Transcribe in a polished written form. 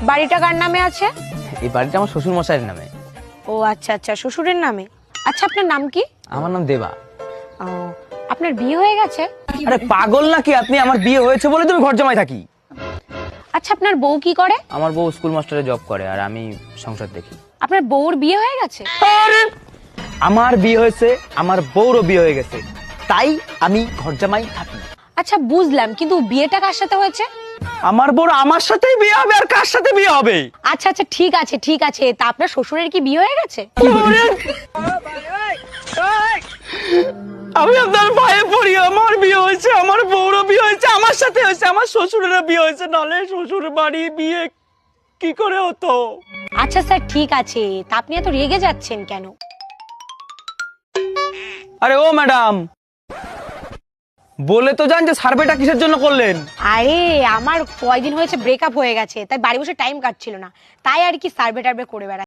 বাড়িটা কার নামে আছে? এই বাড়িটা আমার শ্বশুর মশাইয়ের নামে। ও আচ্ছা আচ্ছা, শ্বশুরের নামে। আচ্ছা, আপনার নাম কি? আমার নাম দেবা। ও, আপনার বিয়ে হয়ে গেছে? আরে পাগল নাকি আপনি? আমার বিয়ে হয়েছে বলে তুমি ঘর জামাই থাকি। আচ্ছা, আপনার বউ কি করে? আমার বউ স্কুল মাস্টারে জব করে আর আমি সংসার দেখি। আপনার বউর বিয়ে হয়ে গেছে? আরে আমার বিয়ে হয়েছে, আমার বউরও বিয়ে হয়ে গেছে, তাই আমি ঘর জামাই থাকি। আচ্ছা বুঝলাম, কিন্তু বিয়েটা কার সাথে হয়েছে? আমার বউর আমার সাথেই বিয়ে হবে, আর কার সাথে বিয়ে হবে? আচ্ছা আচ্ছা, ঠিক আছে ঠিক আছে। তা আপনার শ্বশুরের কি বিয়ে হয়ে গেছে? আমি আপনার ভাইয়ে পড়ি, আমার বিয়ে হয়েছে, আমার বউরও বিয়ে হয়েছে, আমার সাথে হয়েছে, আমার শ্বশুরেরও বিয়ে হয়েছে, নালে শ্বশুর বাড়ি বিয়ে কি করে হতো? আচ্ছা স্যার, ঠিক আছে। তা আপনি এত রেগে যাচ্ছেন কেন? আরে ও ম্যাডাম, বলে তো যান যে সার্ভেটা কিসের জন্য করলেন? আরে আমার কয়দিন হয়েছে ব্রেকআপ হয়ে গেছে, তাই বাড়ি বসে টাইম কাটছিল না, তাই আর কি সার্ভে টার্ভে করে বেড়াচ্ছি।